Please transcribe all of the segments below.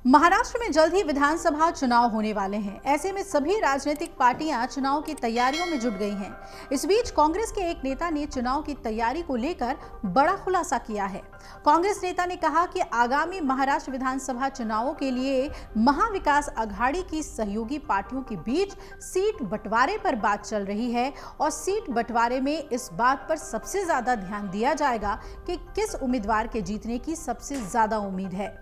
महाराष्ट्र में जल्द ही विधानसभा चुनाव होने वाले हैं। ऐसे में सभी राजनीतिक पार्टियां चुनाव की तैयारियों में जुट गई हैं। इस बीच कांग्रेस के एक नेता ने चुनाव की तैयारी को लेकर बड़ा खुलासा किया है। कांग्रेस नेता ने कहा कि आगामी महाराष्ट्र विधानसभा चुनावों के लिए महाविकास अघाड़ी की सहयोगी पार्टियों के बीच सीट बंटवारे पर बात चल रही है और सीट बंटवारे में इस बात पर सबसे ज्यादा ध्यान दिया जाएगा कि किस उम्मीदवार के जीतने की सबसे ज्यादा उम्मीद है।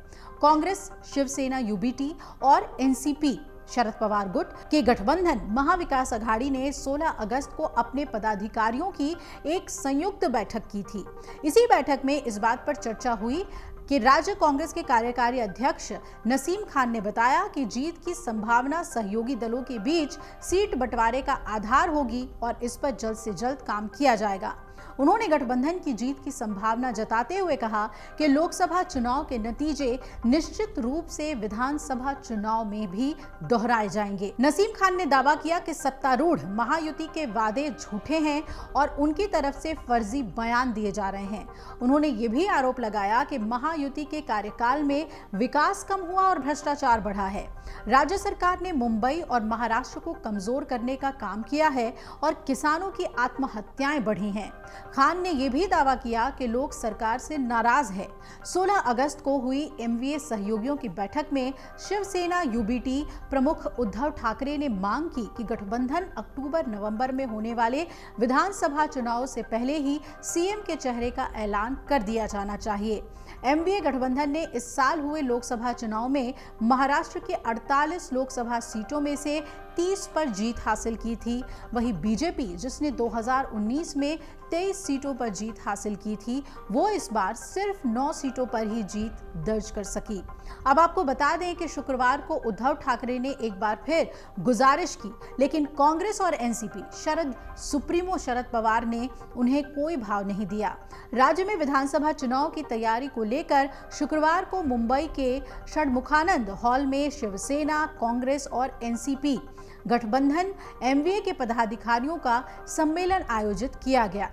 कांग्रेस, शिवसेना यूबीटी और एनसीपी शरद पवार गुट के गठबंधन महाविकास अघाड़ी ने 16 अगस्त को अपने पदाधिकारियों की एक संयुक्त बैठक की थी। इसी बैठक में इस बात पर चर्चा हुई कि राज्य कांग्रेस के कार्यकारी अध्यक्ष नसीम खान ने बताया कि जीत की संभावना सहयोगी दलों के बीच सीट बंटवारे का आधार होगी और इस पर जल्द से जल्द काम किया जाएगा। उन्होंने गठबंधन की जीत की संभावना जताते हुए कहा कि लोकसभा चुनाव के नतीजे निश्चित रूप से विधानसभा चुनाव में भी दोहराए जाएंगे। नसीम खान ने दावा किया कि सत्तारूढ़ महायुति के वादे झूठे हैं और उनकी तरफ से फर्जी बयान दिए जा रहे हैं। उन्होंने ये भी आरोप लगाया कि महायुति के कार्यकाल में विकास कम हुआ और भ्रष्टाचार बढ़ा है। राज्य सरकार ने मुंबई और महाराष्ट्र को कमजोर करने का काम किया है और किसानों की आत्महत्याएं बढ़ी हैं। खान ने यह भी दावा किया कि लोग सरकार से नाराज है। 16 अगस्त को हुई एमवीए सहयोगियों की बैठक में शिवसेना यूबीटी प्रमुख उद्धव ठाकरे ने मांग की कि गठबंधन अक्टूबर-नवंबर में होने वाले विधानसभा चुनाव से पहले ही सीएम के चेहरे का ऐलान कर दिया जाना चाहिए। एमवीए गठबंधन ने इस साल हुए लोकसभा चुनाव में महाराष्ट्र के 48 लोकसभा सीटों में से 30 पर जीत हासिल की थी। वहीं बीजेपी, जिसने 2019 में 23 सीटों पर जीत हासिल की थी, वो इस बार सिर्फ 9 सीटों पर ही जीत दर्ज कर सकी। अब आपको बता दें कि शुक्रवार को उद्धव ठाकरे ने एक बार फिर गुजारिश की, लेकिन कांग्रेस और एनसीपी सुप्रीमो शरद पवार ने उन्हें कोई भाव नहीं दिया। राज्य में विधानसभा चुनाव की तैयारी को लेकर शुक्रवार को मुंबई के षडमुखानंद हॉल में शिवसेना, कांग्रेस और एनसीपी गठबंधन एमवीए के पदाधिकारियों का सम्मेलन आयोजित किया गया।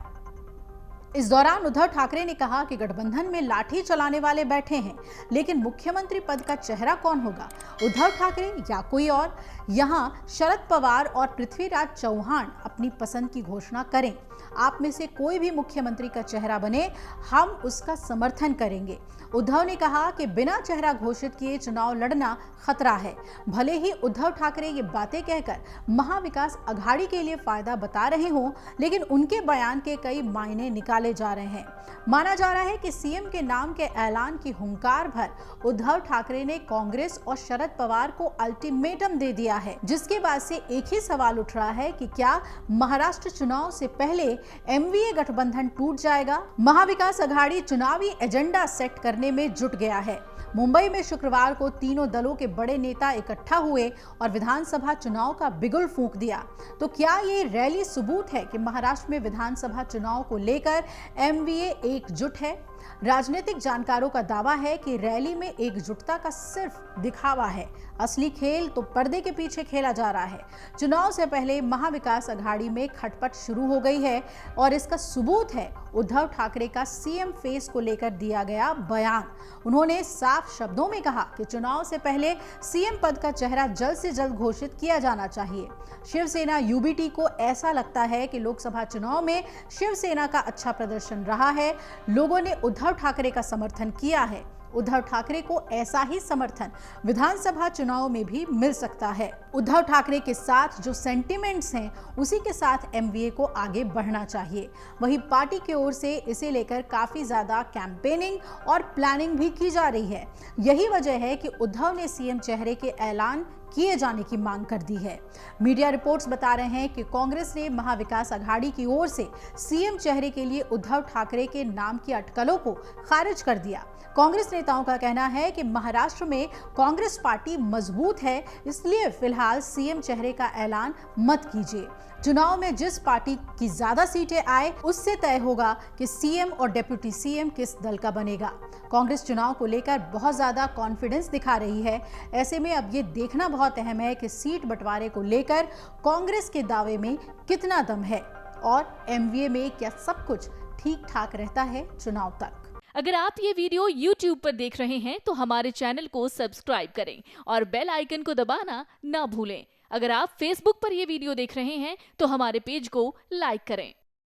इस दौरान उद्धव ठाकरे ने कहा कि गठबंधन में लाठी चलाने वाले बैठे हैं, लेकिन मुख्यमंत्री पद का चेहरा कौन होगा, उद्धव ठाकरे या कोई और? यहां शरद पवार और पृथ्वीराज चौहान अपनी पसंद की घोषणा करें। आप में से कोई भी मुख्यमंत्री का चेहरा बने, हम उसका समर्थन करेंगे। उद्धव ने कहा कि बिना चेहरा घोषित किए चुनाव लड़ना खतरा है। भले ही उद्धव ठाकरे ये बातें कहकर महाविकास अघाड़ी के लिए फायदा बता रहे हों, लेकिन उनके बयान के कई मायने निकाले जा रहे हैं। माना जा रहा है कि सीएम के नाम के ऐलान की हुंकार भर उद्धव ठाकरे ने कांग्रेस और शरद पवार को अल्टीमेटम दे दिया है, जिसके बाद से एक ही सवाल उठ रहा है कि क्या महाराष्ट्र चुनाव से पहले एमवीए गठबंधन टूट जाएगा? महाविकास अघाड़ी चुनावी एजेंडा सेट करने में जुट गया है। मुंबई में शुक्रवार को तीनों दलों के बड़े नेता इकट्ठा हुए और विधानसभा चुनाव का बिगुल फूंक दिया। तो क्या ये रैली सबूत है कि महाराष्ट्र में विधानसभा चुनाव को लेकर एमवीए एकजुट है? राजनीतिक जानकारों का दावा है कि रैली में एकजुटता का सिर्फ दिखावा है। असली खेल तो पर्दे के पीछे खेला जा रहा है। चुनाव से पहले महाविकास अघाड़ी में खटपट शुरू हो गई है और इसका सबूत है उद्धव ठाकरे का सीएम फेस को लेकर दिया गया बयान। उन्होंने साफ शब्दों में कहा कि चुनाव से पहले सीएम पद का चेहरा जल्द से जल्द घोषित किया जाना चाहिए। शिवसेना यूबीटी को ऐसा लगता है कि लोकसभा चुनाव में शिवसेना का अच्छा प्रदर्शन रहा है। लोगों ने उद्धव ठाकरे का समर्थन किया है। उद्धव ठाकरे को ऐसा ही समर्थन विधानसभा चुनाव में भी मिल सकता है। उद्धव ठाकरे के साथ जो सेंटिमेंट्स हैं, उसी के साथ एमवीए को आगे बढ़ना चाहिए। वहीं पार्टी की ओर से इसे लेकर काफी ज्यादा कैंपेनिंग और प्लानिंग भी की जा रही है। यही वजह है कि उद्धव ने सीएम चेहरे के ऐलान किए जाने की मांग कर दी है। मीडिया रिपोर्ट्स बता रहे हैं कि कांग्रेस ने महाविकास अघाड़ी की ओर से सीएम चेहरे के लिए उद्धव ठाकरे के नाम की अटकलों को खारिज कर दिया। कांग्रेस नेताओं का कहना है कि महाराष्ट्र में कांग्रेस पार्टी मजबूत है, इसलिए फिलहाल सीएम चेहरे का ऐलान मत कीजिए। चुनाव में जिस पार्टी की ज्यादा सीटें आए, उससे तय होगा कि सीएम और डिप्टी सीएम किस दल का बनेगा। कांग्रेस चुनाव को लेकर बहुत ज्यादा कॉन्फिडेंस दिखा रही है। ऐसे में अब ये देखना बहुत अहम है कि सीट बंटवारे को लेकर कांग्रेस के दावे में कितना दम है और एमवीए में क्या सब कुछ ठीक ठाक रहता है चुनाव तक। अगर आप ये वीडियो YouTube पर देख रहे हैं तो हमारे चैनल को सब्सक्राइब करें और बेल आइकन को दबाना ना भूलें। अगर आप Facebook पर ये वीडियो देख रहे हैं तो हमारे पेज को लाइक करें।